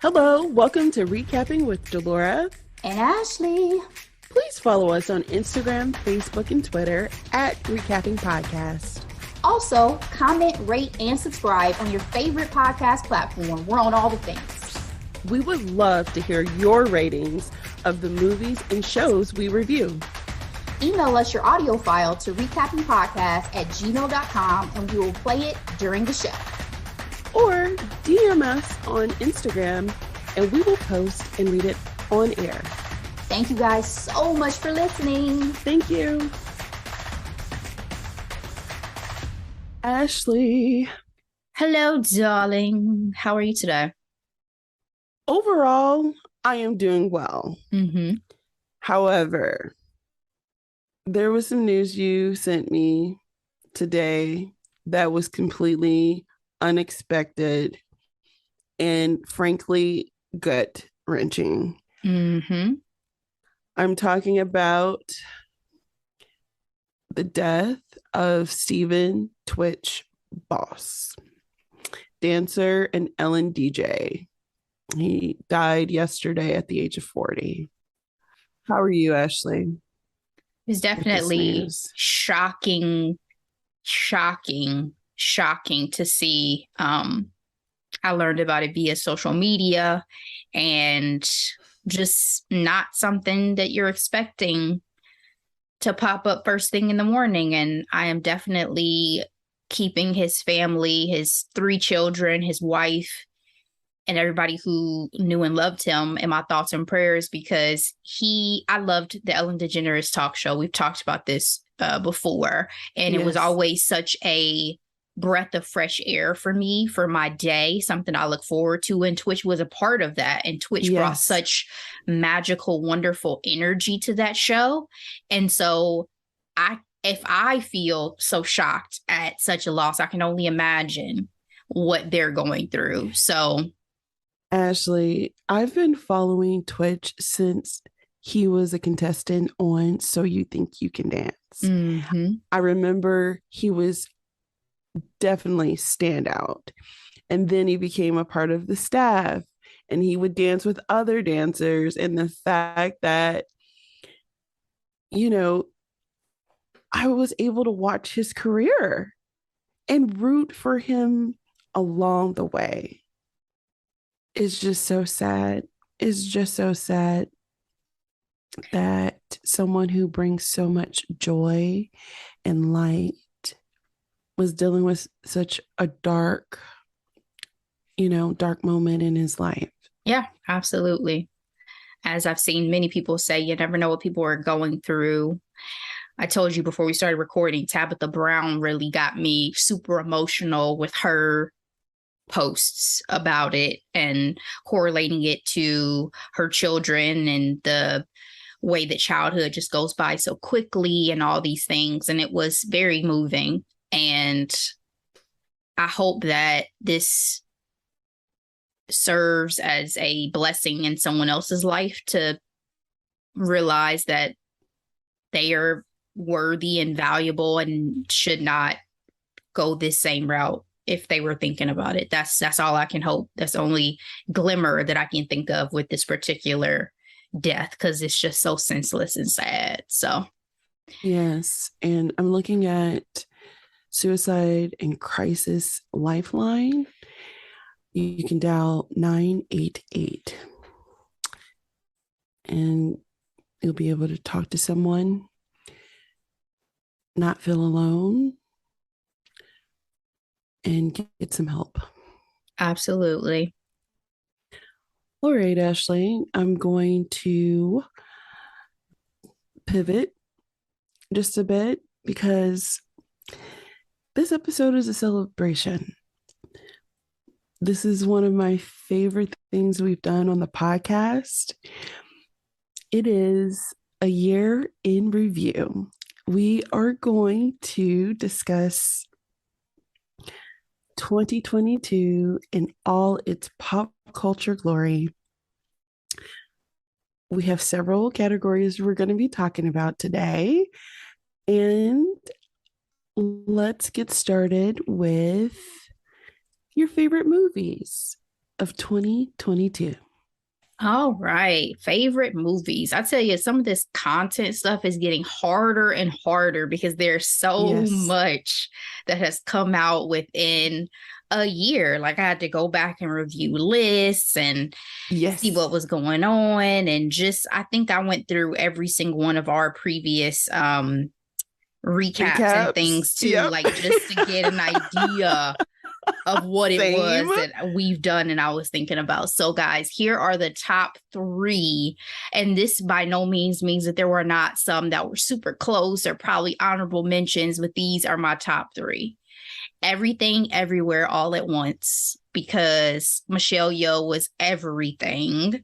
Hello, welcome to Recapping with Delora and Ashley. Please follow us on Instagram, Facebook, and Twitter at Recapping Podcast. Also, comment, rate, and subscribe on your favorite podcast platform. We're on all the things. We would love to hear your ratings of the movies and shows we review. Email us your audio file to recappingpodcast@gmail.com and we will play it during the show. Or DM us on Instagram and we will post and read it on air. Thank you guys so much for listening. Thank you. Ashley. Hello, darling. How are you today? Overall, I am doing well. However, there was some news you sent me today that was completely unexpected and frankly gut-wrenching. I'm talking about the death of Stephen Twitch Boss, dancer and Ellen DJ. He died yesterday at the age of 40. How are you, Ashley? It was definitely shocking to see. I learned about it via social media and just not something that you're expecting to pop up first thing in the morning. And I am definitely keeping his family, his 3 children, his wife, and everybody who knew and loved him in my thoughts and prayers, because I loved the Ellen DeGeneres talk show. We've talked about this before, and It was always such a breath of fresh air for me, for my day, something I look forward to. And Twitch was a part of that. And Twitch brought such magical, wonderful energy to that show. And so if I feel so shocked at such a loss, I can only imagine what they're going through. So, Ashley, I've been following Twitch since he was a contestant on So You Think You Can Dance. I remember he was definitely standout. And then he became a part of the staff and he would dance with other dancers. And the fact that, I was able to watch his career and root for him along the way. It's just so sad. It's just so sad that someone who brings so much joy and light was dealing with such a dark moment in his life. Yeah, absolutely. As I've seen many people say, you never know what people are going through. I told you before we started recording, Tabitha Brown really got me super emotional with her posts about it and correlating it to her children and the way that childhood just goes by so quickly and all these things. And it was very moving. And I hope that this serves as a blessing in someone else's life to realize that they are worthy and valuable and should not go this same route if they were thinking about it. That's all I can hope. That's the only glimmer that I can think of with this particular death, because it's just so senseless and sad. So, yes. And I'm looking at Suicide and Crisis Lifeline. You can dial 988 and you'll be able to talk to someone, not feel alone, and get some help. Absolutely. All right, Ashley, I'm going to pivot just a bit because this episode is a celebration. This is one of my favorite things we've done on the podcast. It is a year in review. We are going to discuss 2022 in all its pop culture glory. We have several categories we're going to be talking about today. And let's get started with your favorite movies. of 2022. All right. Favorite movies. I tell you, some of this content stuff is getting harder and harder because there's so much that has come out within a year. Like I had to go back and review lists and see what was going on. And just, I think I went through every single one of our previous recaps and things too, like just to get an idea of what it was that we've done and I was thinking about. So guys, here are the top 3. And this by no means means that there were not some that were super close or probably honorable mentions, but these are my top 3. Everything, Everywhere, All at Once, because Michelle Yeoh was everything.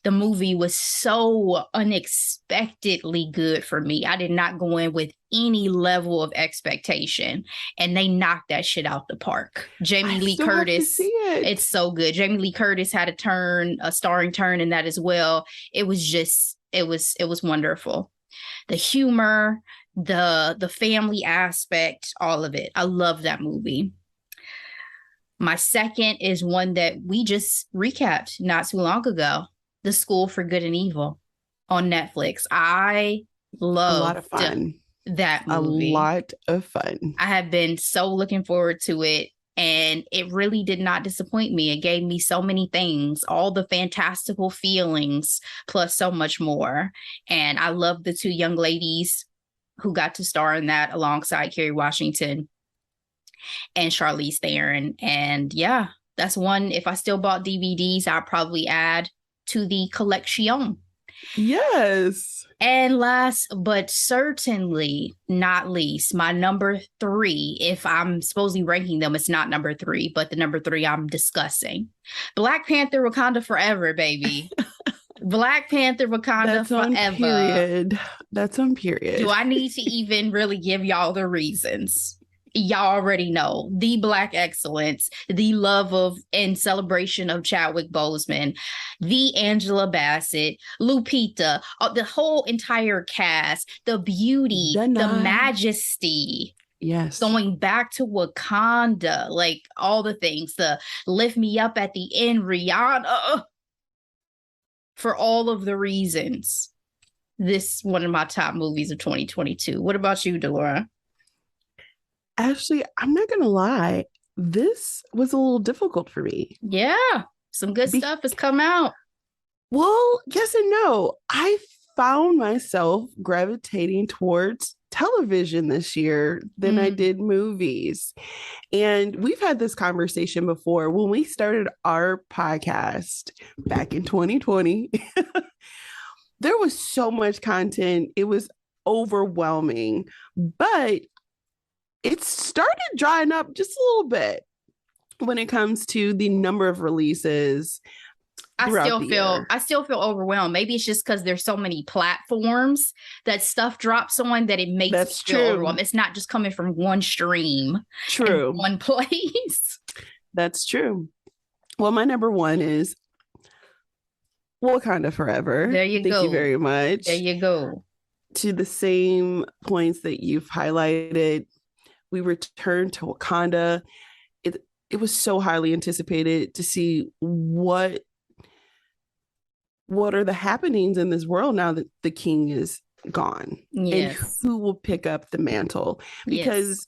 The movie was so unexpectedly good for me. I did not go in with any level of expectation, and they knocked that shit out the park. Jamie Lee Curtis, it's so good. Jamie Lee Curtis had a starring turn in that as well. It was just, it was wonderful. The humor, the family aspect, all of it. I love that movie. My second is one that we just recapped not too long ago. The School for Good and Evil on Netflix. I love a lot of fun. That movie. A lot of fun. I have been so looking forward to it, and it really did not disappoint me. It gave me so many things, all the fantastical feelings, plus so much more. And I love the 2 young ladies who got to star in that alongside Kerry Washington and Charlize Theron. And yeah, that's one. If I still bought DVDs, I'd probably add to the collection. Yes. And last but certainly not least, my number 3, if I'm supposedly ranking them, it's not number 3, but the number 3 I'm discussing. Black Panther, Wakanda Forever, baby. Black Panther, Wakanda Forever. That's on period. Do I need to even really give y'all the reasons? Y'all already know the Black excellence, the love of and celebration of Chadwick Boseman, the Angela Bassett, Lupita, the whole entire cast, the beauty, the majesty. Yes. Going back to Wakanda, like all the things, the lift me up at the end, Rihanna, for all of the reasons. This is one of my top movies of 2022. What about you, Delora? Ashley, I'm not going to lie. This was a little difficult for me. Yeah, some good stuff has come out. Well, yes and no. I found myself gravitating towards television this year than I did movies. And we've had this conversation before. When we started our podcast back in 2020, there was so much content. It was overwhelming, but it started drying up just a little bit when it comes to the number of releases. I still feel overwhelmed. Maybe it's just because there's so many platforms that stuff drops on that it makes me feel overwhelmed. It's not just coming from one stream. True. One place. That's true. Well, my number 1 is Wakanda Forever. There you go. Thank you very much. There you go. To the same points that you've highlighted, we returned to Wakanda. It was so highly anticipated to see what are the happenings in this world now that the king is gone. Yes. And who will pick up the mantle. Because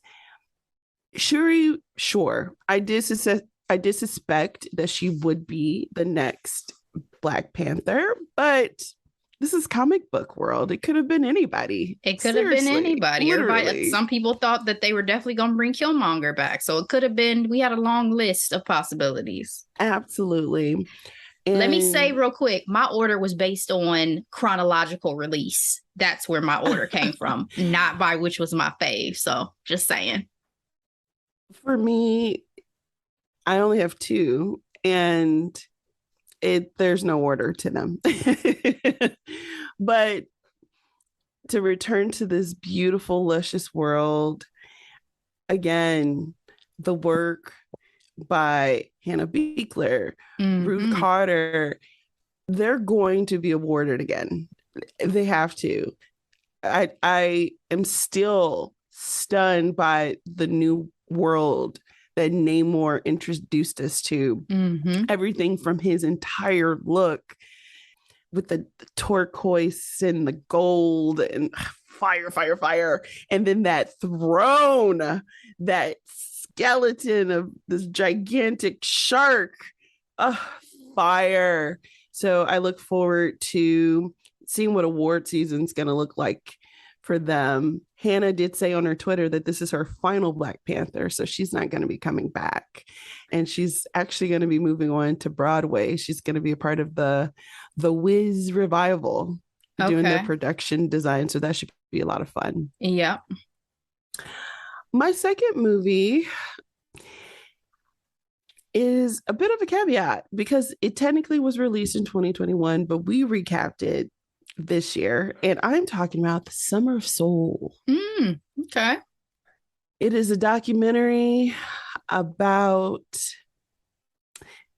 Shuri, sure, I did suspect that she would be the next Black Panther, but this is comic book world. It could have been anybody. It could have been anybody. Everybody, some people thought that they were definitely going to bring Killmonger back. So it could have been, we had a long list of possibilities. Absolutely. And let me say real quick, my order was based on chronological release. That's where my order came from, not by which was my fave. So just saying. For me, I only have 2, and there's no order to them. But to return to this beautiful, luscious world, again, the work by Hannah Beachler, Ruth Carter, they're going to be awarded again. They have to. I am still stunned by the new world that Namor introduced us to. Everything from his entire look with the turquoise and the gold and fire, fire, fire. And then that throne, that skeleton of this gigantic shark. Fire. So I look forward to seeing what award season's going to look like for them. Hannah did say on her Twitter that this is her final Black Panther, so she's not going to be coming back. And she's actually going to be moving on to Broadway. She's going to be a part of the Wiz revival, doing the production design. So that should be a lot of fun. Yeah. My second movie is a bit of a caveat because it technically was released in 2021, but we recapped it this year. And I'm talking about The Summer of Soul. Okay. It is a documentary about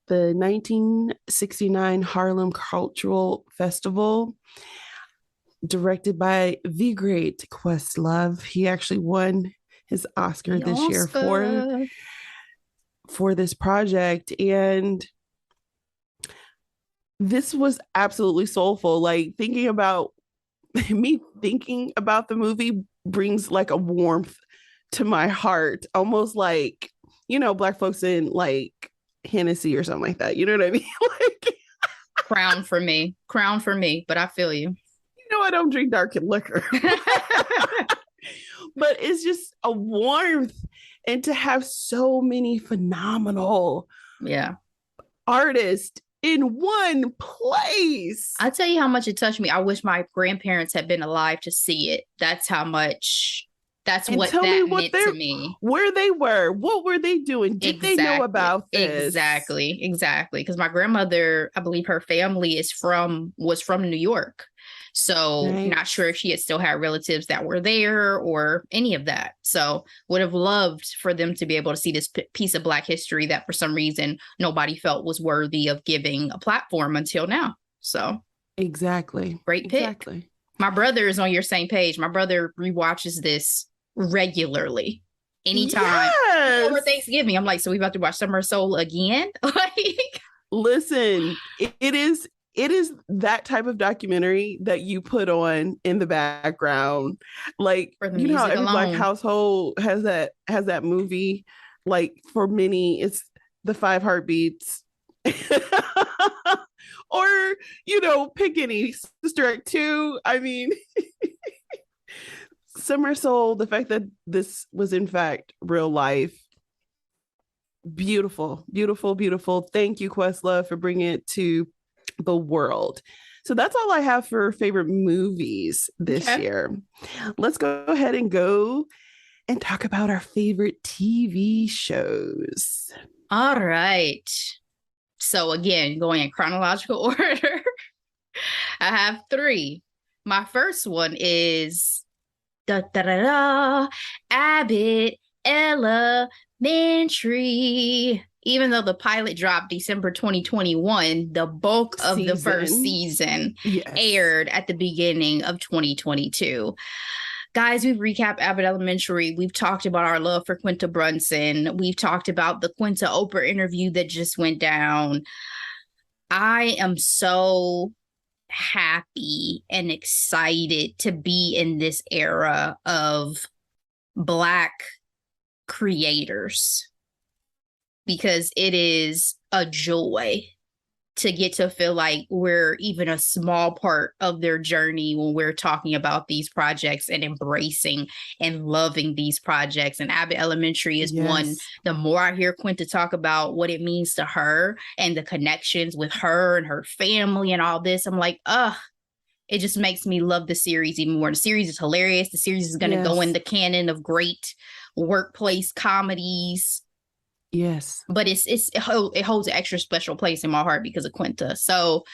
the 1969 Harlem Cultural Festival, directed by the great Questlove. He actually won his Oscar this year for this project. And this was absolutely soulful. Like, thinking about the movie brings like a warmth to my heart, almost like, you know, Black folks in like Hennessy or something like that. You know what I mean? Like, crown for me, but I feel you. You know, I don't drink dark liquor, but it's just a warmth. And to have so many phenomenal artists in one place. I'll tell you how much it touched me. I wish my grandparents had been alive to see it. That's how much, that's what that meant to me. Where they were, what were they doing? Did they know about this? Exactly. Because my grandmother, I believe her family was from New York. So not sure if she had still had relatives that were there or any of that. So would have loved for them to be able to see this piece of Black history that for some reason nobody felt was worthy of giving a platform until now. So exactly. Great pick. Exactly. My brother is on your same page. My brother rewatches this regularly. Anytime. Yes. Over Thanksgiving. I'm like, so we about to watch Summer of Soul again? Like, listen, it is that type of documentary that you put on in the background. Like, you know how every Black household has that movie. Like, for many, it's The Five Heartbeats. Or, you know, pick any, Sister Act 2. I mean, Summer Soul, the fact that this was in fact real life. Beautiful, beautiful, beautiful. Thank you, Questlove, for bringing it to the world. So that's all I have for favorite movies this year. Let's go ahead and go and talk about our favorite TV shows. All right. So again, going in chronological order, I have 3. My first one is Abbott Elementary. Even though the pilot dropped December 2021, the bulk of the first season aired at the beginning of 2022. Guys, we've recapped Abbott Elementary. We've talked about our love for Quinta Brunson. We've talked about the Quinta Oprah interview that just went down. I am so happy and excited to be in this era of Black creators, because it is a joy to get to feel like we're even a small part of their journey when we're talking about these projects and embracing and loving these projects. And Abbott Elementary is one. The more I hear Quinta talk about what it means to her and the connections with her and her family and all this, I'm like, it just makes me love the series even more. The series is hilarious. The series is going to go in the canon of great workplace comedies. Yes. But it holds an extra special place in my heart because of Quinta. So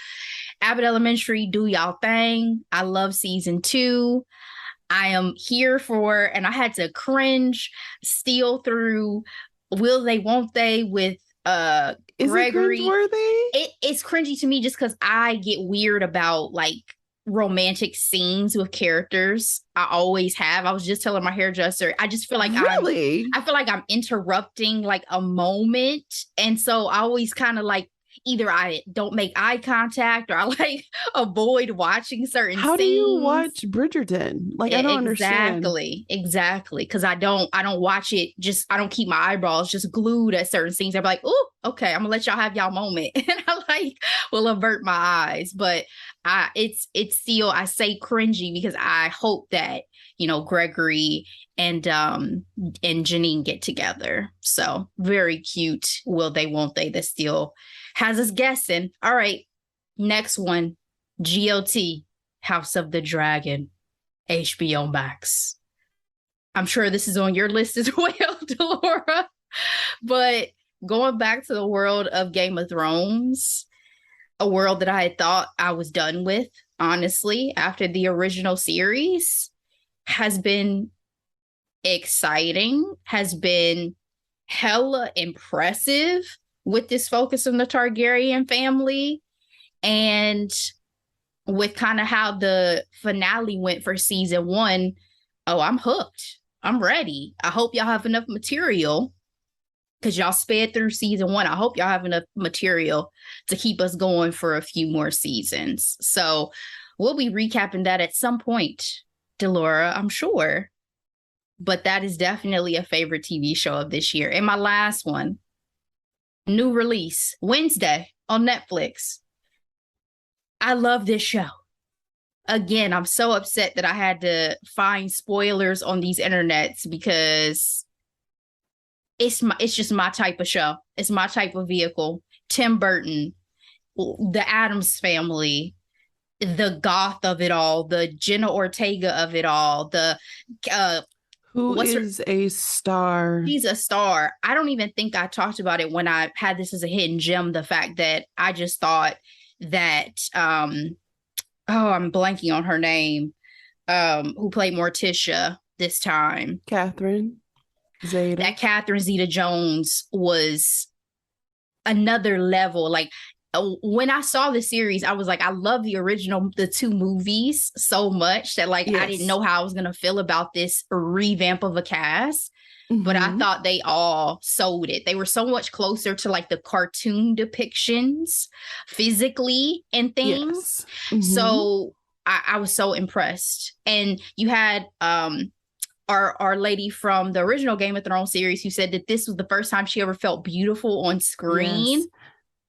Abbott Elementary, do y'all thing. I love season 2. I am here for, and I had to cringe, steal through Will They, Won't They with Is Gregory. It cringeworthy? It's cringy to me just because I get weird about like romantic scenes with characters. I always have. I was just telling my hairdresser, I just feel like really? I feel like I'm interrupting like a moment. And so I always kind of like either I don't make eye contact or I like avoid watching certain How scenes. do you watch Bridgerton? Like, I don't understand. Exactly. Because I don't watch it, just I don't keep my eyebrows just glued at certain scenes. I'm like, oh, okay, I'm gonna let y'all have y'all moment. And I like will avert my eyes. But it's still, I say cringy because I hope that, you know, Gregory and Janine get together. So very cute. Will they, won't they? That still has us guessing. All right. Next one. GOT, House of the Dragon, HBO Max. I'm sure this is on your list as well, Delora. But going back to the world of Game of Thrones, a world that I had thought I was done with, honestly, after the original series, has been exciting, has been hella impressive with this focus on the Targaryen family. And with kind of how the finale went for season 1, oh, I'm hooked. I'm ready. I hope y'all have enough material because y'all sped through season 1. I hope y'all have enough material to keep us going for a few more seasons. So we'll be recapping that at some point, Delora, I'm sure. But that is definitely a favorite TV show of this year. And my last one, new release Wednesday on Netflix. I love this show. Again, I'm so upset that I had to find spoilers on these internets because it's just my type of show. It's my type of vehicle. Tim Burton, the Addams Family, the goth of it all, the Jenna Ortega of it all, the who is a star. She's a star. I don't even think I talked about it when I had this as a hidden gem, the fact that I just thought that I'm blanking on her name, who played Morticia this time. Catherine Zeta. That Catherine Zeta-Jones was another level. Like, when I saw the series, I was like, I love the 2 movies so much that like, yes. I didn't know how I was going to feel about this revamp of a cast. Mm-hmm. But I thought they all sold it. They were so much closer to like the cartoon depictions physically and things. Yes. Mm-hmm. So I was so impressed. And you had our lady from the original Game of Thrones series who said that this was the first time she ever felt beautiful on screen. Yes.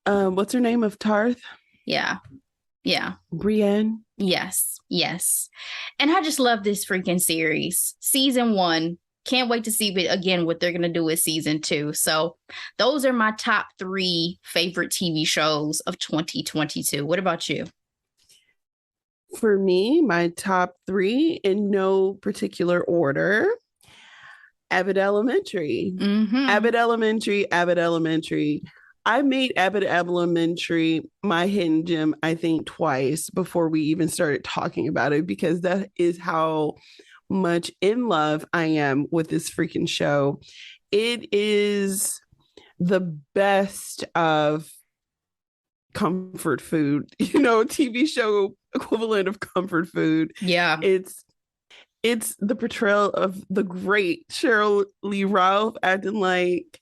What's her name of Tarth? Yeah. Brienne. Yes. And I just love this freaking series. Season 1. Can't wait to see again what they're going to do with season 2. So those are my top 3 favorite TV shows of 2022. What about you? For me, my top 3 in no particular order. Abbott Elementary. Mm-hmm. Abbott Elementary. I made Abbott Elementary my hidden gem, I think, twice before we even started talking about it, because that is how much in love I am with this freaking show. It is the best of comfort food, TV show equivalent of comfort food. Yeah. It's the portrayal of the great Cheryl Lee Ralph acting like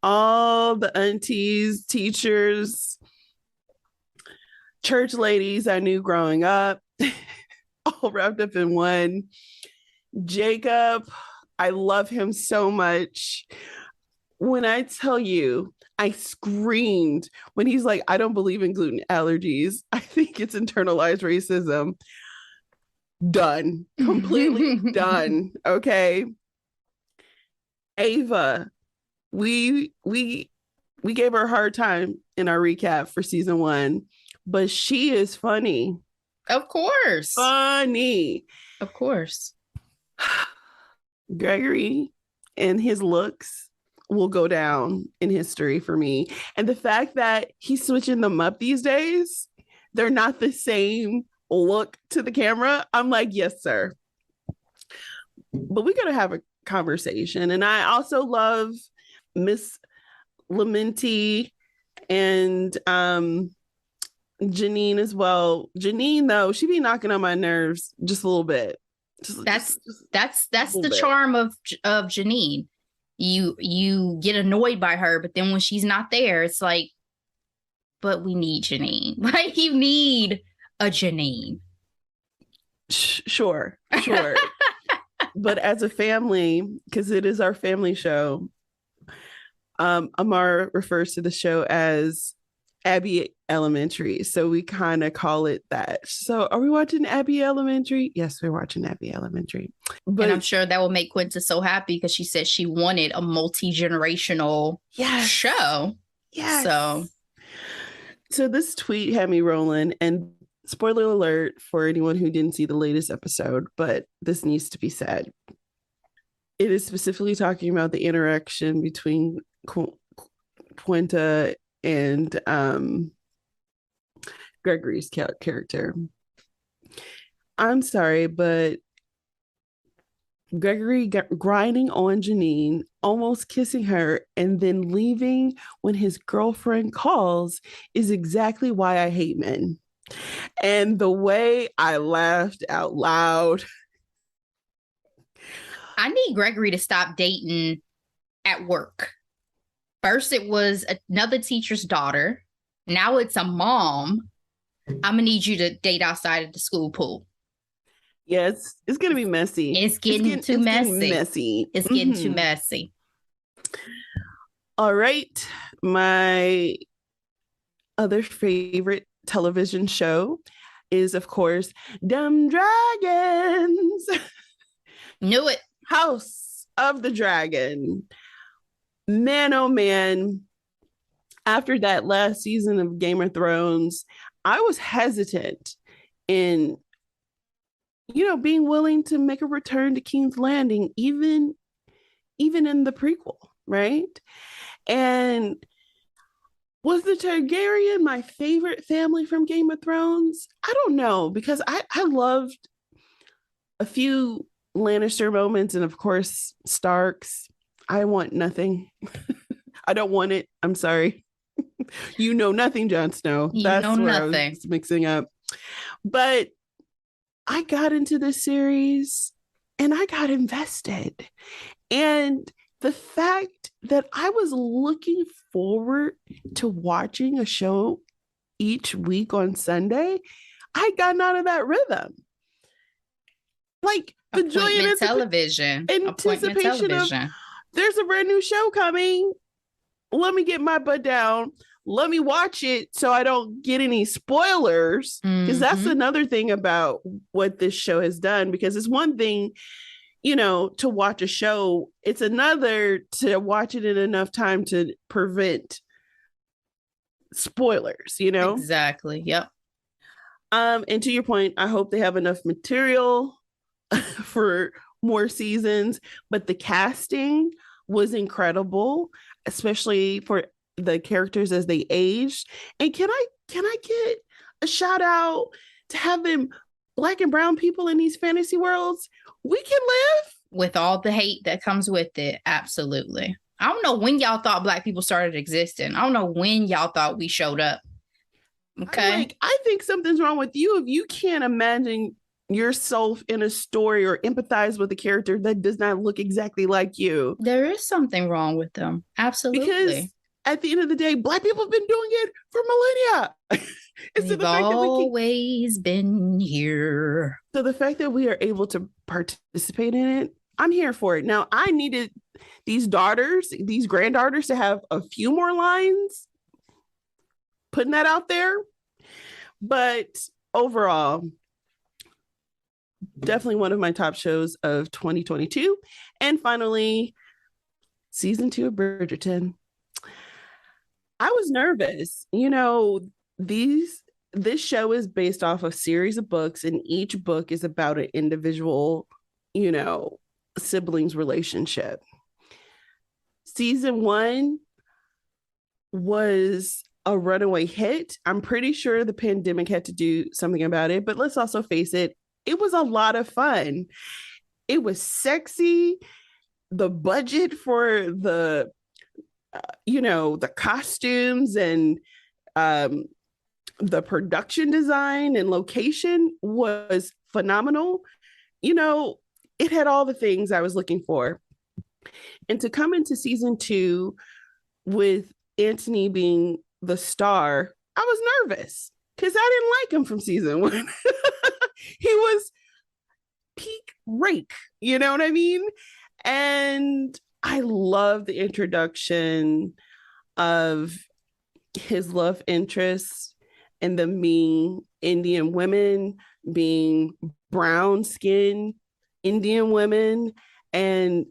all the aunties, teachers, church ladies I knew growing up, all wrapped up in one. Jacob, I love him so much. When I tell you, I screamed when he's like, I don't believe in gluten allergies. I think it's internalized racism. Done. Completely done. Okay. Ava, we gave her a hard time in our recap for season 1, but she is funny. Of course. Funny. Of course. Gregory and his looks will go down in history for me. And the fact that he's switching them up these days, they're not the same look to the camera. I'm like, yes, sir. But we got to have a conversation. And I also love Miss Lamenti and Janine as well. Janine, though, she be knocking on my nerves just a little bit. That's the charm of Janine. You get annoyed by her, but then when she's not there, it's like, but we need Janine. Like, you need a Janine. Sure. But as a family, because it is our family show, Amar refers to the show as Abbott Elementary. So we kind of call it that. So are we watching Abbott Elementary? Yes, we're watching Abbott Elementary. But and I'm sure that will make Quinta so happy because she said she wanted a multi-generational show. Yeah. So this tweet had me rolling, and spoiler alert for anyone who didn't see the latest episode, but this needs to be said. It is specifically talking about the interaction between Quinta and Gregory's character. I'm sorry, but Gregory grinding on Janine, almost kissing her, and then leaving when his girlfriend calls is exactly why I hate men. And the way I laughed out loud. I need Gregory to stop dating at work. First, it was another teacher's daughter. Now it's a mom. I'm going to need you to date outside of the school pool. Yeah, it's going to be messy. It's getting too messy. It's getting too messy. All right. My other favorite television show is, of course, Dumb Dragons. Knew it. House of the Dragon. Man, oh man. After that last season of Game of Thrones, I was hesitant in, being willing to make a return to King's Landing, even in the prequel, right? And was the Targaryen my favorite family from Game of Thrones? I don't know, because I loved a few Lannister moments, and of course Starks. I want nothing. I don't want it. I'm sorry. You know nothing, Jon Snow. That's know nothing. I was mixing up. But I got into this series and I got invested. And the fact that I was looking forward to watching a show each week on Sunday, I had gotten out of that rhythm. Like the joy and television. Anticipation of there's a brand new show coming. Let me get my butt down. Let me watch it so I don't get any spoilers. Because that's another thing about what this show has done. Because it's one thing, to watch a show. It's another to watch it in enough time to prevent spoilers, Exactly. Yep. And to your point, I hope they have enough material for more seasons. But the casting was incredible, especially for the characters as they aged. And can I get a shout out to having Black and brown people in these fantasy worlds? We can live with all the hate that comes with it. Absolutely. I don't know when y'all thought Black people started existing. I don't know when y'all thought we showed up. Okay. I think something's wrong with you if you can't imagine yourself in a story or empathize with a character that does not look exactly like you. There is something wrong with them. Absolutely. Because at the end of the day, Black people have been doing it for millennia. We've always been here. So the fact that we are able to participate in it, I'm here for it. Now, I needed these granddaughters to have a few more lines, putting that out there. But overall, definitely one of my top shows of 2022. And finally, season 2 of Bridgerton. I was nervous. This show is based off a series of books, and each book is about an individual, siblings relationship. Season 1 was a runaway hit. I'm pretty sure the pandemic had to do something about it, but let's also face it, it was a lot of fun. It was sexy. The budget for the costumes and The production design and location was phenomenal. You know, it had all the things I was looking for. And to come into season 2 with Anthony being the star, I was nervous because I didn't like him from season 1. He was peak rake, you know what I mean? And I love the introduction of his love interest and the mean Indian women being brown skinned Indian women and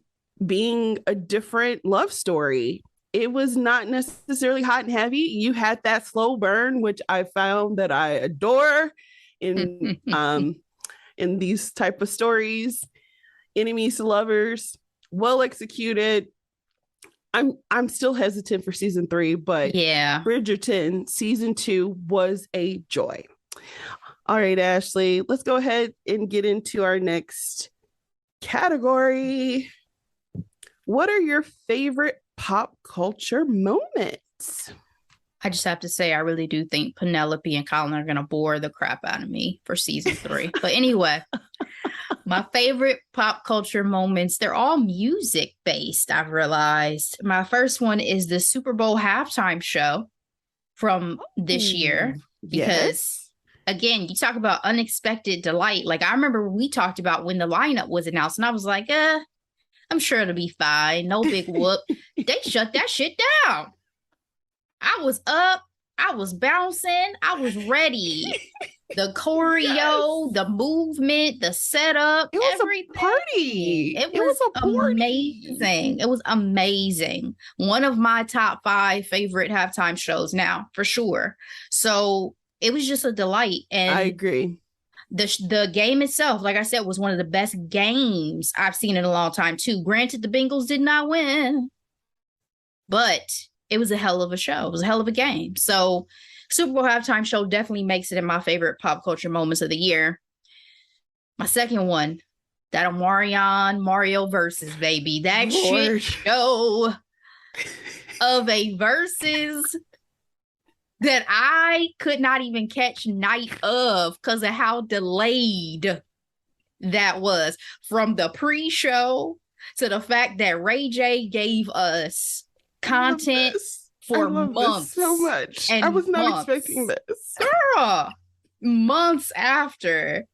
being a different love story. It was not necessarily hot and heavy. You had that slow burn, which I found that I adore in in these type of stories. Enemies to lovers, well executed. I'm still hesitant for season 3, but yeah, Bridgerton season 2 was a joy. All right, Ashley, let's go ahead and get into our next category. What are your favorite pop culture moments? I just have to say, I really do think Penelope and Colin are going to bore the crap out of me for season 3. But anyway, my favorite pop culture moments, they're all music based, I've realized. My first one is the Super Bowl halftime show from this year. Because, again, you talk about unexpected delight. Like, I remember we talked about when the lineup was announced, and I was like, I'm sure it'll be fine. No big whoop. They shut that shit down. I was up. I was bouncing. I was ready. The choreo, the movement, the setup, it was everything. A party. It was a party. amazing. It was amazing. One of my top 5 favorite halftime shows now, for sure. So it was just a delight. And I agree. The game itself, like I said, was one of the best games I've seen in a long time, too. Granted, the Bengals did not win, but it was a hell of a show. It was a hell of a game. So Super Bowl halftime show definitely makes it in my favorite pop culture moments of the year. My second one, that Omarion Mario versus, baby. That shit show of a versus that I could not even catch night of because of how delayed that was. From the pre-show to the fact that Ray J gave us content for months. So much. I was not expecting this. Girl, months after.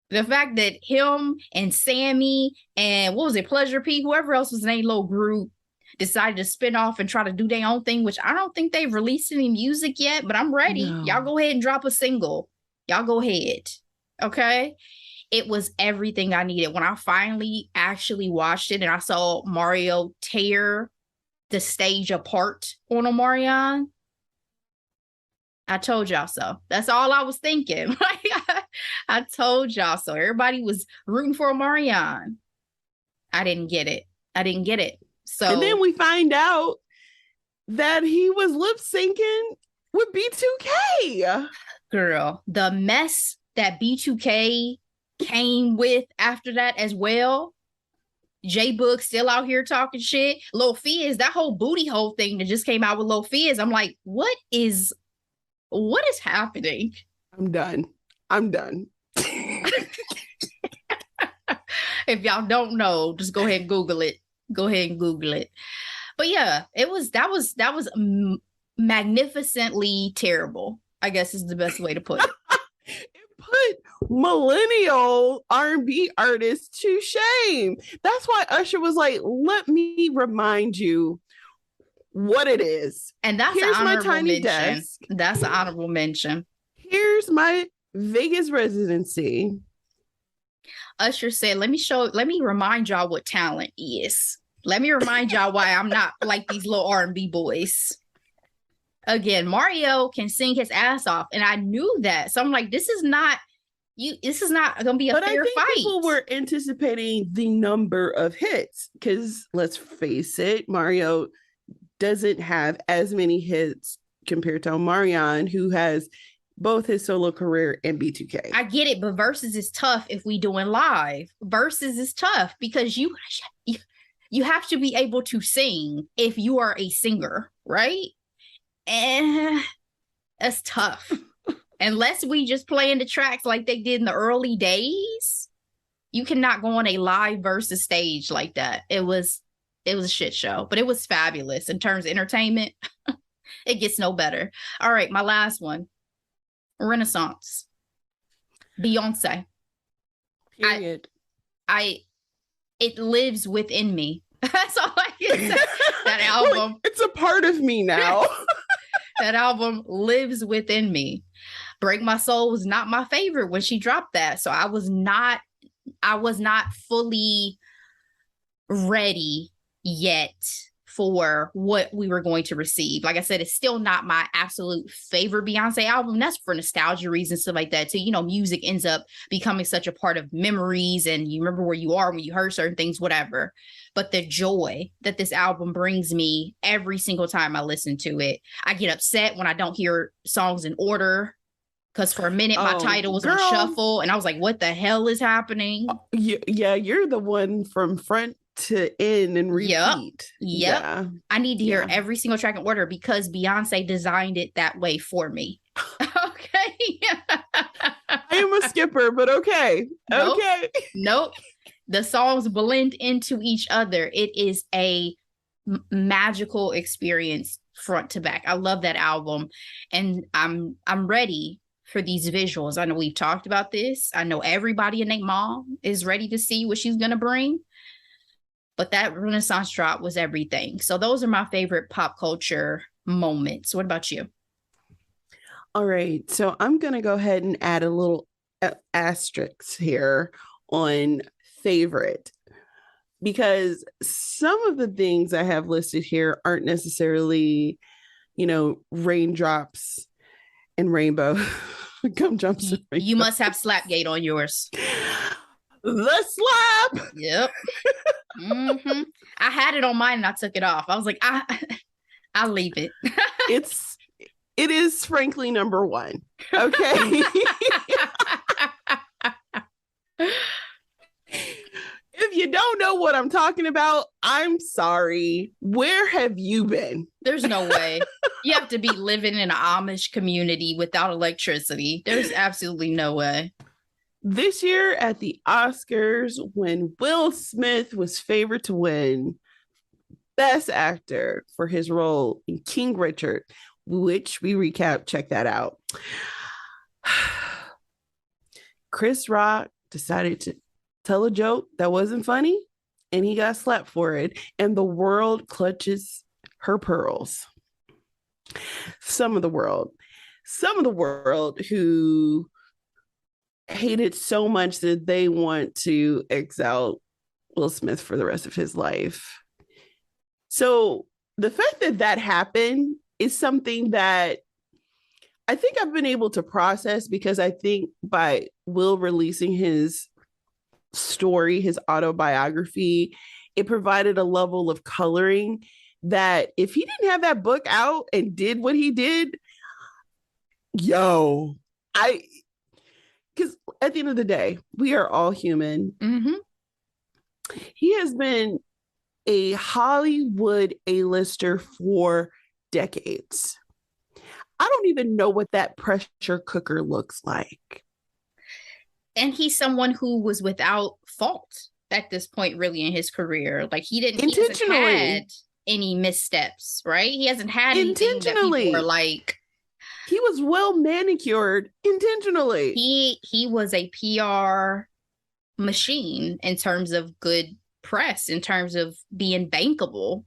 The fact that him and Sammy and what was it, Pleasure P, whoever else was in a little group, decided to spin off and try to do their own thing, which I don't think they've released any music yet, but I'm ready. No. Y'all go ahead and drop a single. Y'all go ahead. Okay? It was everything I needed. When I finally actually watched it and I saw Mario tear the stage apart on Omarion, I told y'all so. That's all I was thinking. I told y'all so. Everybody was rooting for Omarion. I didn't get it. So, and then we find out that he was lip syncing with B2K. Girl, the mess that B2K came with after that as well. J Book still out here talking shit. Lil Fizz, that whole booty hole thing that just came out with Lil Fizz. I'm like, what is happening? I'm done. If y'all don't know, just go ahead and Google it. But yeah, that was magnificently terrible, I guess is the best way to put it. It put millennial R&B artists to shame. That's why Usher was like, let me remind you what it is. And here's my tiny desk. That's an honorable mention. Here's my Vegas residency. Usher said, let me remind y'all what talent is. Let me remind y'all why I'm not like these little R&B boys. Again, Mario can sing his ass off, and I knew that. So I'm like, this is not gonna be a fair fight. People were anticipating the number of hits because let's face it, Mario doesn't have as many hits compared to Omarion, who has both his solo career and B2K. I get it, but versus is tough if we doing live. Versus is tough because you have to be able to sing if you are a singer, right? And that's tough. unless we just playing the tracks like they did in the early days, you cannot go on a live versus stage like that. It was a shit show, but it was fabulous in terms of entertainment. It gets no better. All right, my last one. Renaissance. Beyonce. Period. It lives within me. That's all I can say. That album. It's a part of me now. That album lives within me. Break My Soul was not my favorite when she dropped that. So I was not fully ready yet for what we were going to receive. Like I said, it's still not my absolute favorite Beyonce album. That's for nostalgia reasons, stuff like that too. You know, music ends up becoming such a part of memories and you remember where you are when you heard certain things, whatever. But the joy that this album brings me every single time I listen to it, I get upset when I don't hear songs in order. Because for a minute, my title was on shuffle and I was like, what the hell is happening? Yeah, you're the one from front to end and repeat. Yep. Yeah. I need to hear every single track in order because Beyonce designed it that way for me. Okay. I am a skipper, but okay. Nope. Okay. Nope. The songs blend into each other. It is a magical experience front to back. I love that album. And I'm ready for these visuals. I know we've talked about this. I know everybody and their mom is ready to see what she's going to bring. But that Renaissance drop was everything. So those are my favorite pop culture moments. What about you? All right. So I'm going to go ahead and add a little asterisk here on favorite, because some of the things I have listed here aren't necessarily, raindrops and rainbow. Gumdrops. You must have Slapgate on yours. The slap. Yep. Mm-hmm. I had it on mine and I took it off. I was like, I'll leave it. It is frankly number one. Okay. If you don't know what I'm talking about, I'm sorry. Where have you been? There's no way. You have to be living in an Amish community without electricity. There's absolutely no way. This year at the Oscars, when Will Smith was favored to win Best Actor for his role in King Richard, which we recap, check that out. Chris Rock decided to tell a joke that wasn't funny, and he got slapped for it, and the world clutches her pearls. Some of the world who hated so much that they want to exile Will Smith for the rest of his life. So the fact that happened is something that I think I've been able to process, because I think by Will releasing his story, his autobiography, it provided a level of coloring that if he didn't have that book out and did what he did, because at the end of the day, we are all human. Mm-hmm. He has been a Hollywood A-lister for decades. I don't even know what that pressure cooker looks like. And he's someone who was without fault at this point, really, in his career. Like he hasn't had any missteps, right? He hasn't had anything that people were like. He was well manicured intentionally. He was a PR machine in terms of good press, in terms of being bankable,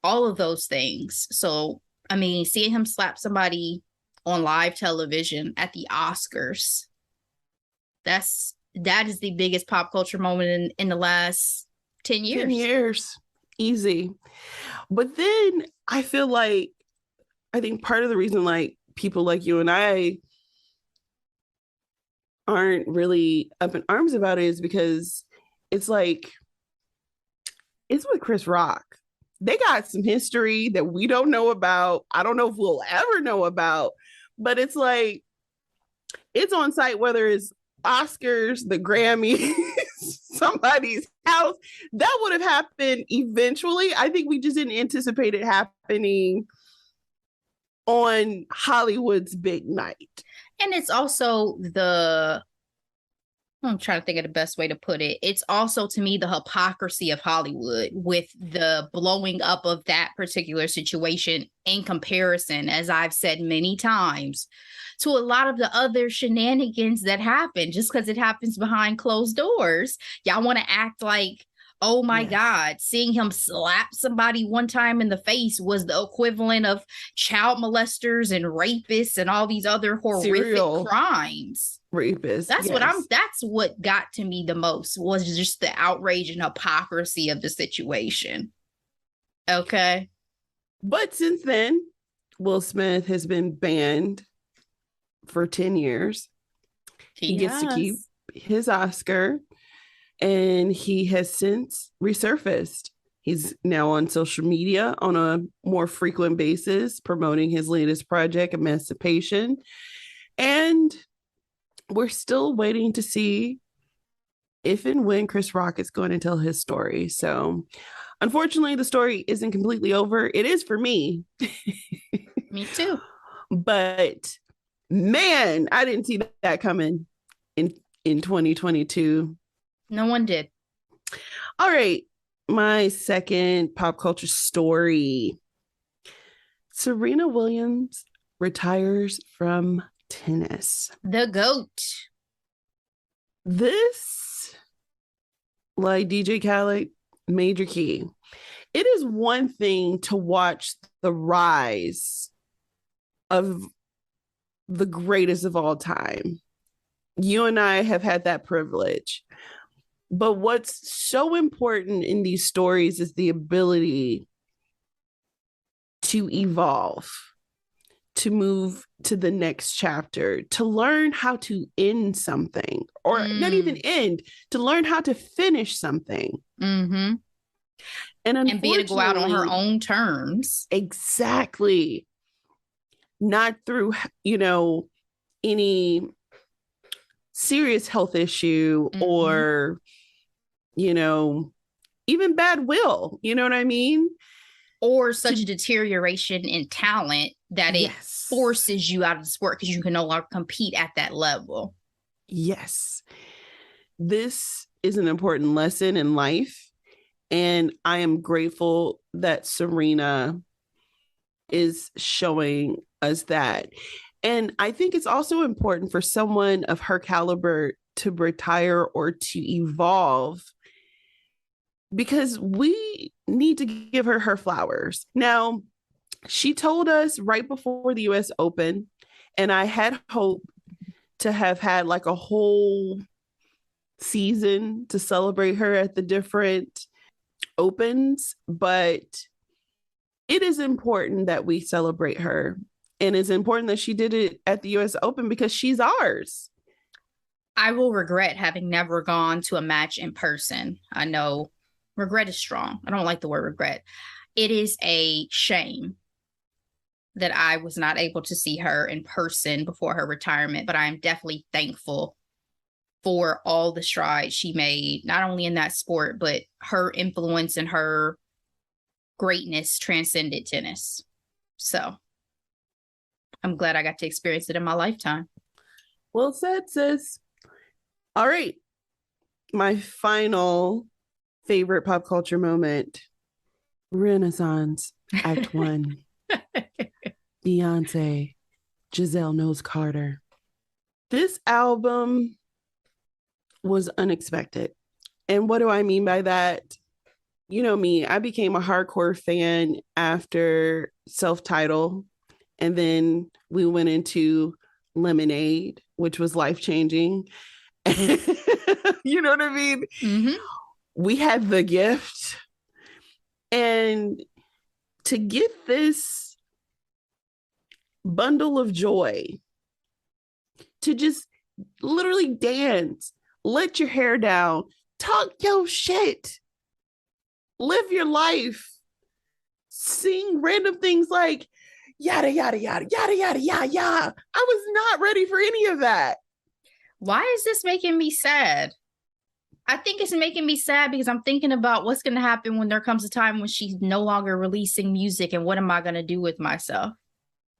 all of those things. So, I mean, seeing him slap somebody on live television at the Oscars, that is the biggest pop culture moment in the last 10 years. 10 years. Easy. But then I feel like, I think part of the reason like people like you and I aren't really up in arms about it is because it's like, it's with Chris Rock. They got some history that we don't know about. I don't know if we'll ever know about, but it's like, it's on site, whether it's Oscars, the Grammys, somebody's house. That would have happened eventually. I think we just didn't anticipate it happening on Hollywood's big night. And it's also I'm trying to think of the best way to put it. It's also, to me, the hypocrisy of Hollywood with the blowing up of that particular situation in comparison, as I've said many times, to a lot of the other shenanigans that happen just because it happens behind closed doors. Y'all want to act like, oh my God, seeing him slap somebody one time in the face was the equivalent of child molesters and rapists and all these other horrific crimes. Rapists. That's what got to me the most, was just the outrage and hypocrisy of the situation. Okay. But since then, Will Smith has been banned for 10 years. He gets to keep his Oscar, and he has since resurfaced. He's now on social media on a more frequent basis, promoting his latest project, Emancipation. And we're still waiting to see if and when Chris Rock is going to tell his story. So unfortunately, the story isn't completely over. It is for me. Me too. But man, I didn't see that coming in 2022. No one did. All right. My second pop culture story. Serena Williams retires from tennis. The GOAT. This, like DJ Khaled, Major Key. It is one thing to watch the rise of the greatest of all time. You and I have had that privilege. But what's so important in these stories is the ability to evolve, to move to the next chapter, to learn how to end something, or not even end, to learn how to finish something. Mm-hmm. And be able to go out on her own terms. Exactly. Not through, any serious health issue or, even bad will. You know what I mean? Or such a deterioration in talent that it forces you out of the sport because you can no longer compete at that level. Yes. This is an important lesson in life. And I am grateful that Serena is showing us that. And I think it's also important for someone of her caliber to retire or to evolve, because we need to give her flowers. Now, she told us right before the US Open, and I had hope to have had like a whole season to celebrate her at the different Opens, but it is important that we celebrate her. And it's important that she did it at the US Open because she's ours. I will regret having never gone to a match in person. I know regret is strong. I don't like the word regret. It is a shame that I was not able to see her in person before her retirement, but I am definitely thankful for all the strides she made, not only in that sport, but her influence and her greatness transcended tennis. So I'm glad I got to experience it in my lifetime. Well said, sis. All right. My final favorite pop culture moment, Renaissance, Act 1. Beyonce, Giselle Knows Carter. This album was unexpected. And what do I mean by that? You know me, I became a hardcore fan after Self-Titled. And then we went into Lemonade, which was life-changing. You know what I mean? Mm-hmm. We had The Gift. And to get this bundle of joy, to just literally dance, let your hair down, talk your shit, live your life, sing random things like yada, yada, yada, yada, yada, yada, yada. I was not ready for any of that. Why is this making me sad? I think it's making me sad because I'm thinking about what's going to happen when there comes a time when she's no longer releasing music, and what am I going to do with myself?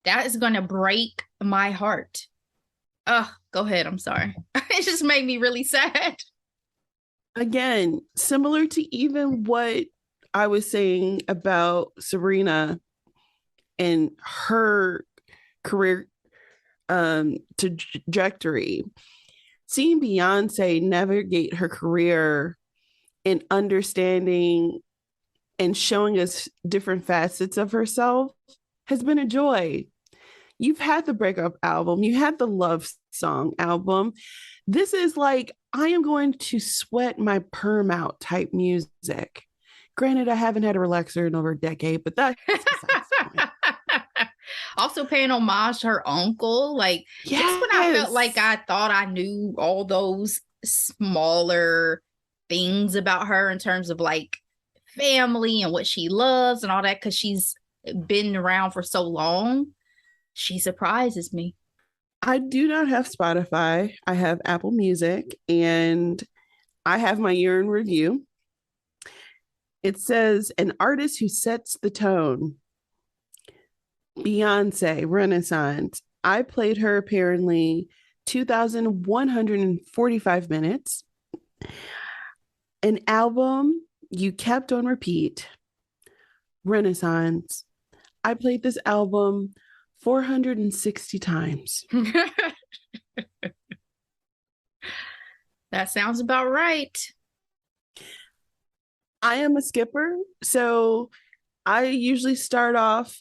That is going to break my heart. Go ahead. I'm sorry. It just made me really sad. Again, similar to even what I was saying about Serena and her career trajectory, seeing Beyonce navigate her career and understanding and showing us different facets of herself has been a joy. You've had the breakup album, you had the love song album. This is like, I am going to sweat my perm out type music. Granted, I haven't had a relaxer in over a decade, but that's also paying homage to her uncle. Like, yes. Just when I felt like I thought I knew all those smaller things about her in terms of like family and what she loves and all that, because she's been around for so long, she surprises me. I do not have Spotify. I have Apple Music, and I have my year in review. It says, an artist who sets the tone. Beyonce, Renaissance. I played her apparently 2,145 minutes. An album you kept on repeat. Renaissance. I played this album 460 times. That sounds about right. I am a skipper, so I usually start off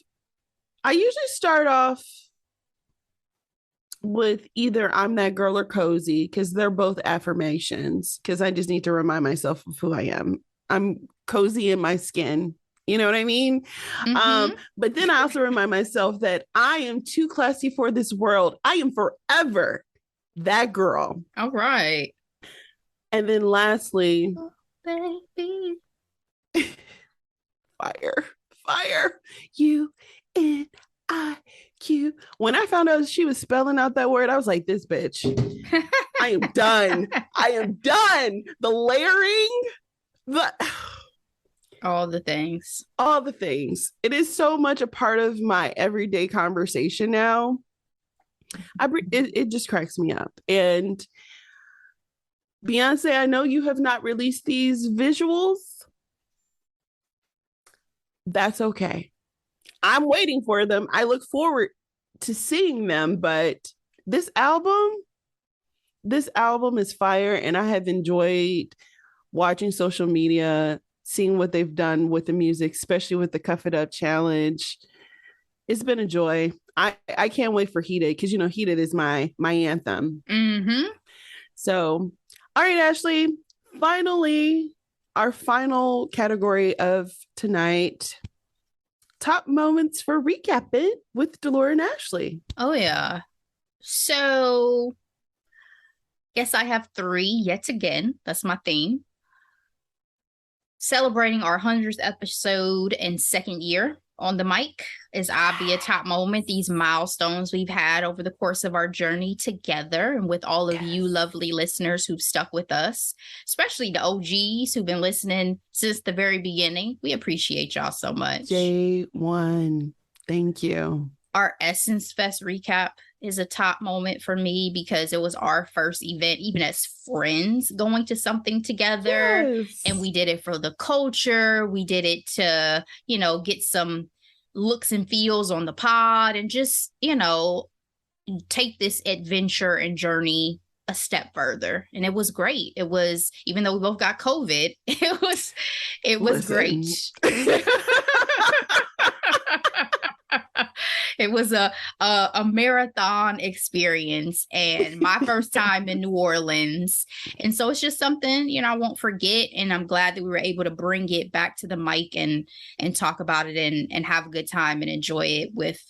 with either I'm that girl or cozy, because they're both affirmations, because I just need to remind myself of who I am. I'm cozy in my skin. You know what I mean? Mm-hmm. But then I also remind myself that I am too classy for this world. I am forever that girl. All right. And then lastly, oh, baby. Fire. UNIQ. When I found out she was spelling out that word, I was like, this bitch. I am done. The layering, all the things. It is so much a part of my everyday conversation now. It just cracks me up. And Beyonce, I know you have not released these visuals. That's okay. I'm waiting for them. I look forward to seeing them, but this album is fire, and I have enjoyed watching social media, seeing what they've done with the music, especially with the Cuff It Up challenge. It's been a joy. I can't wait for Heated, because Heated is my anthem. Mm-hmm. So, all right, Ashley, finally, our final category of tonight, top moments for recapping with Delora and Ashley. Oh, yeah. So, guess I have 3 yet again. That's my theme. Celebrating our 100th episode and 2nd year on the mic is obviously a top moment. These milestones we've had over the course of our journey together, and with all of you lovely listeners who've stuck with us, especially the OGs who've been listening since the very beginning. We appreciate y'all so much. J1, thank you. Our Essencefest recap is a top moment for me, because it was our first event, even as friends, going to something together. Yes. And we did it for the culture. We did it to, get some looks and feels on the pod, and just, take this adventure and journey a step further. And it was great. It was, even though we both got COVID, it was great. It was a marathon experience, and my first time in New Orleans. And so it's just something, I won't forget. And I'm glad that we were able to bring it back to the mic and talk about it and have a good time and enjoy it with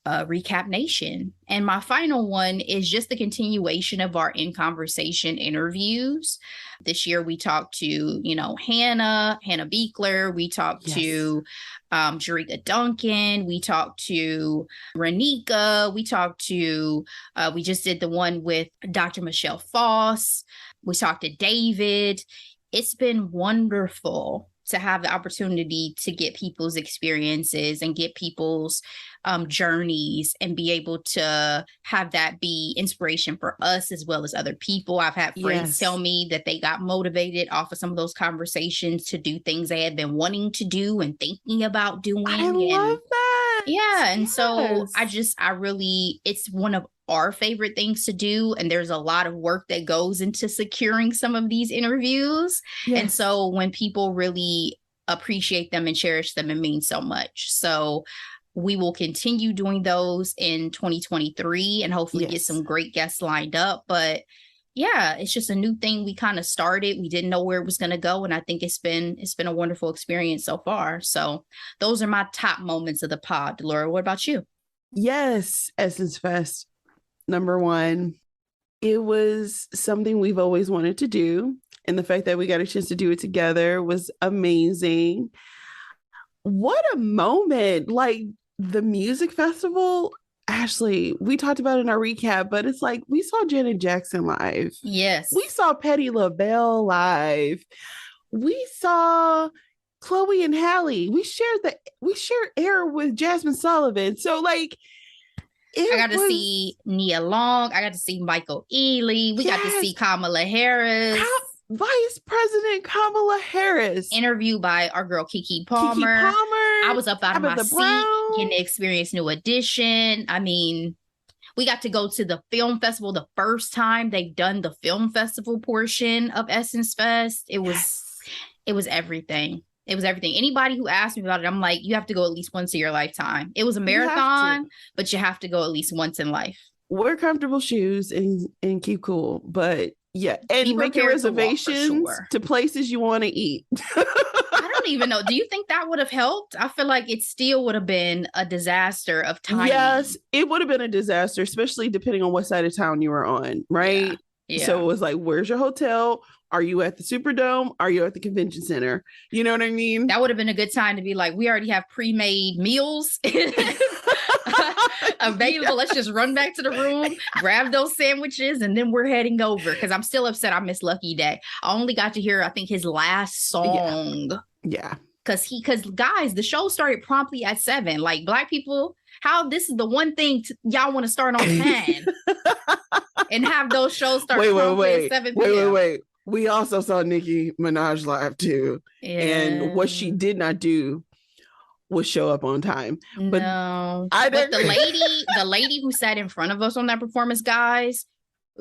Recap Nation. And my final one is just the continuation of our In Conversation interviews. This year we talked to, Hannah Beekler. We talked to Jerika Duncan. We talked to Renika. We talked to, we just did the one with Dr. Michelle Foss. We talked to David. It's been wonderful to have the opportunity to get people's experiences and get people's journeys and be able to have that be inspiration for us as well as other people. I've had friends tell me that they got motivated off of some of those conversations to do things they had been wanting to do and thinking about doing. I love that. Yeah. And so I really, it's one of our favorite things to do. And there's a lot of work that goes into securing some of these interviews. Yes. And so when people really appreciate them and cherish them, it means so much. So we will continue doing those in 2023 and hopefully get some great guests lined up. But yeah, it's just a new thing we kind of started. We didn't know where it was going to go. And I think it's been a wonderful experience so far. So those are my top moments of the pod. Delora, what about you? Yes, Essencefest. Number one, it was something we've always wanted to do. And the fact that we got a chance to do it together was amazing. What a moment. Like the music festival, Ashley, we talked about it in our recap, but it's like we saw Janet Jackson live. Yes. We saw Patti LaBelle live. We saw Chloe and Halle. We shared air with Jasmine Sullivan. So like, I got to see Nia Long. I got to see Michael Ealy. We got to see Kamala Harris. Vice President Kamala Harris. Interviewed by our girl Keke Palmer. I was up out of my seat getting to experience New Edition. I mean, we got to go to the film festival the first time they've done the film festival portion of Essencefest. It was everything. It was everything. Anybody who asked me about it, I'm like, you have to go at least once in your lifetime. It was a marathon, but you have to go at least once in life. Wear comfortable shoes and keep cool. But yeah, and make your reservations to places you want to eat. I don't even know. Do you think that would have helped? I feel like it still would have been a disaster of timing. Yes, it would have been a disaster, especially depending on what side of town you were on, right? Yeah. So it was like, where's your hotel? Are you at the Superdome? Are you at the convention center? You know what I mean? That would have been a good time to be like, we already have pre-made meals available. Yeah. Let's just run back to the room, grab those sandwiches, and then we're heading over. Because I'm still upset I missed Lucky Day. I only got to hear, I think, his last song. Yeah. Because guys, the show started promptly at 7. Like Black people, how this is the one thing y'all want to start on 10 and have those shows start promptly at 7 p.m. Wait. We also saw Nicki Minaj live too. Yeah. And what she did not do was show up on time. But but the lady who sat in front of us on that performance, guys,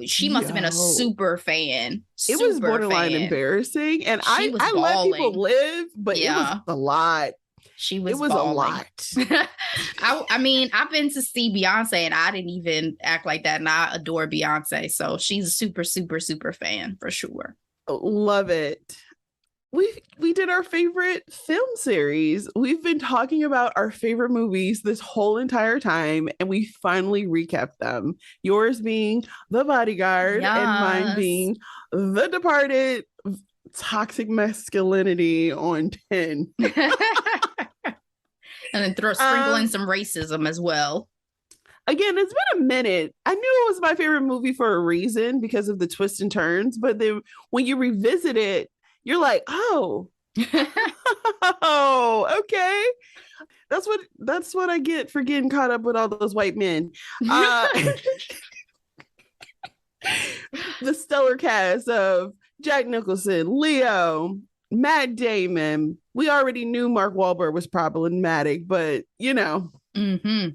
she must have been a super fan. It was borderline embarrassing. And I let people live, but it was a lot. It was balling. A lot. I mean, I've been to see Beyonce and I didn't even act like that. And I adore Beyonce. So she's a super, super, super fan for sure. Love it. We did our favorite film series. We've been talking about our favorite movies this whole entire time, and we finally recapped them. Yours being The Bodyguard and mine being The Departed. Toxic masculinity on 10. And then sprinkle in some racism as well. Again, it's been a minute. I knew it was my favorite movie for a reason because of the twists and turns. But then when you revisit it, you're like, oh, oh, okay. That's what I get for getting caught up with all those white men. The stellar cast of Jack Nicholson, Leo, Matt Damon. We already knew Mark Wahlberg was problematic, but you know. Mm-hmm.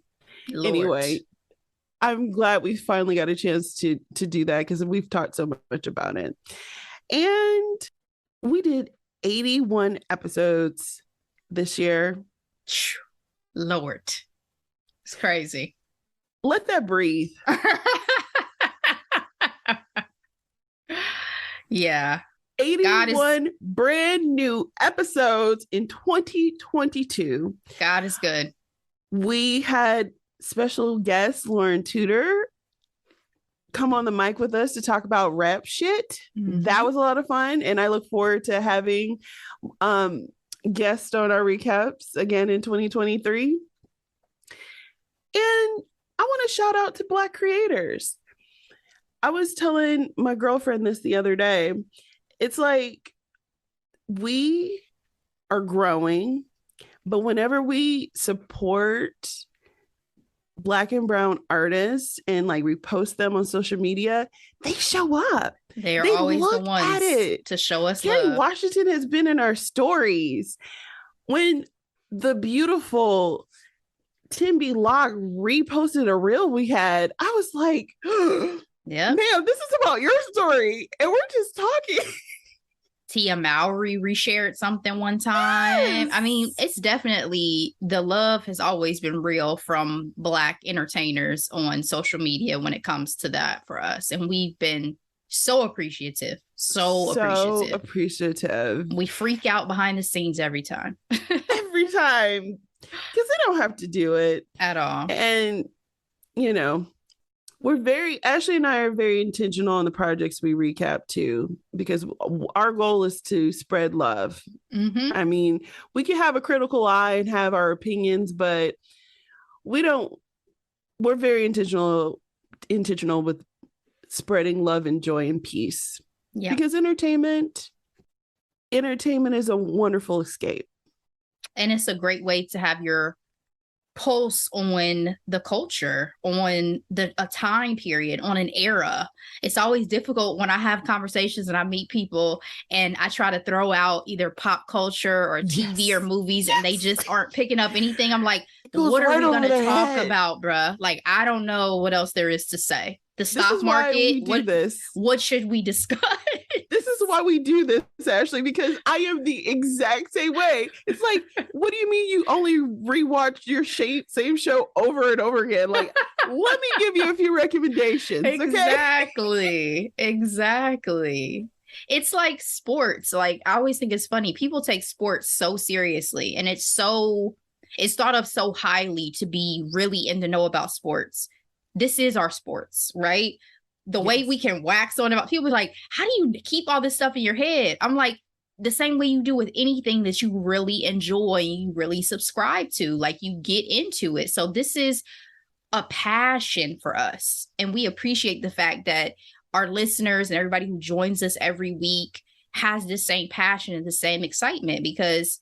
Anyway, I'm glad we finally got a chance to do that because we've talked so much about it. And we did 81 episodes this year. Lord. It's crazy. Let that breathe. Yeah. 81 brand new episodes in 2022. God is good. We had special guest Lauren Tudor come on the mic with us to talk about rap shit. Mm-hmm. That was a lot of fun. And I look forward to having guests on our recaps again in 2023. And I want to shout out to Black creators. I was telling my girlfriend this the other day. It's like we are growing, but whenever we support Black and brown artists and like repost them on social media, they show up. They're They always the look ones at it. to show us Kerry love. Washington has been in our stories. When the beautiful Timby Locke reposted a reel we had, I was like, yeah, ma'am, this is about your story. And we're just talking. Tia Mowry reshared something one time. Yes. I mean, it's definitely, the love has always been real from Black entertainers on social media when it comes to that for us. And we've been so appreciative. So appreciative. We freak out behind the scenes every time. Every time. Because they don't have to do it. At all. And, you know, Ashley and I are very intentional on the projects we recap too, because our goal is to spread love. Mm-hmm. I mean, we can have a critical eye and have our opinions, but we're very intentional with spreading love and joy and peace. Yeah. Because entertainment is a wonderful escape. And it's a great way to have your pulse on the culture, on a time period, on an era. It's always difficult when I have conversations and I meet people and I try to throw out either pop culture or TV or movies and they just aren't picking up anything. I'm like, what are we going to talk about, bruh? Like, I don't know what else there is to say. The stock market, what should we discuss? This is why we do this, Ashley, because I am the exact same way. It's like, what do you mean you only rewatch your same show over and over again? Like, let me give you a few recommendations. Exactly. Exactly. It's like sports. Like, I always think it's funny. People take sports so seriously, and it's thought of so highly to be really in the know about sports. This is our sports, right? The way we can wax on about people like, how do you keep all this stuff in your head? I'm like, the same way you do with anything that you really enjoy, you really subscribe to, like you get into it. So this is a passion for us. And we appreciate the fact that our listeners and everybody who joins us every week has the same passion and the same excitement, because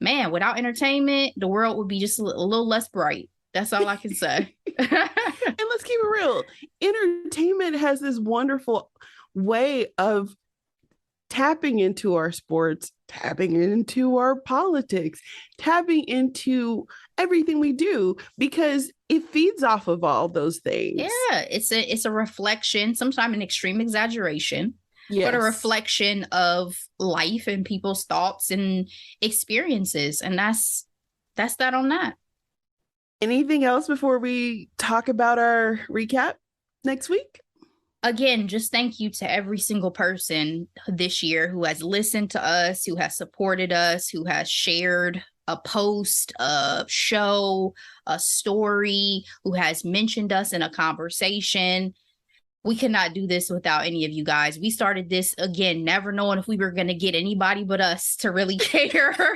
man, without entertainment, the world would be just a little less bright. That's all I can say. And let's keep it real. Entertainment has this wonderful way of tapping into our sports, tapping into our politics, tapping into everything we do, because it feeds off of all those things. Yeah, it's a reflection, sometimes an extreme exaggeration, but a reflection of life and people's thoughts and experiences. And that's that on that. Anything else before we talk about our recap next week? Again, just thank you to every single person this year who has listened to us, who has supported us, who has shared a post, a show, a story, who has mentioned us in a conversation. We could not do this without any of you guys. We started this, again, never knowing if we were going to get anybody but us to really care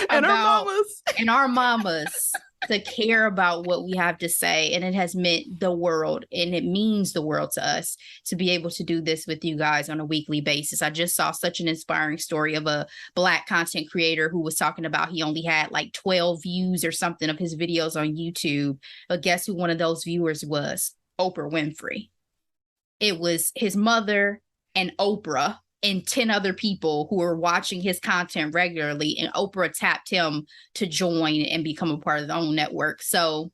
and our mamas to care about what we have to say. And it has meant the world, and it means the world to us to be able to do this with you guys on a weekly basis. I just saw such an inspiring story of a Black content creator who was talking about he only had like 12 views or something of his videos on YouTube. But guess who one of those viewers was? Oprah Winfrey. It was his mother and Oprah and 10 other people who were watching his content regularly, and Oprah tapped him to join and become a part of the own network. So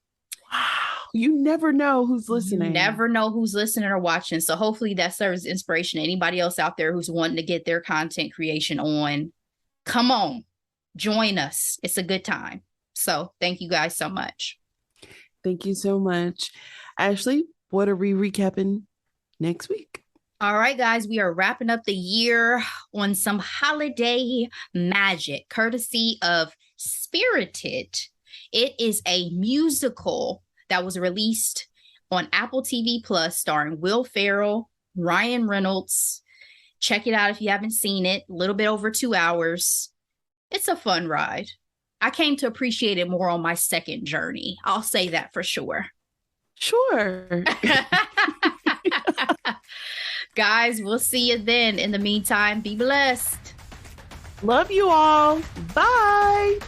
wow, you never know who's listening. You never know who's listening or watching. So hopefully that serves as inspiration to anybody else out there who's wanting to get their content creation on. Come on, join us. It's a good time. So thank you guys so much. Thank you so much. Ashley, what are we recapping next week? All right, guys, we are wrapping up the year on some holiday magic, courtesy of Spirited. It is a musical that was released on Apple TV Plus, starring Will Ferrell, Ryan Reynolds. Check it out if you haven't seen it. A little bit over 2 hours. It's a fun ride. I came to appreciate it more on my second journey. I'll say that for sure. Sure. Guys, we'll see you then. In the meantime, be blessed. Love you all. Bye.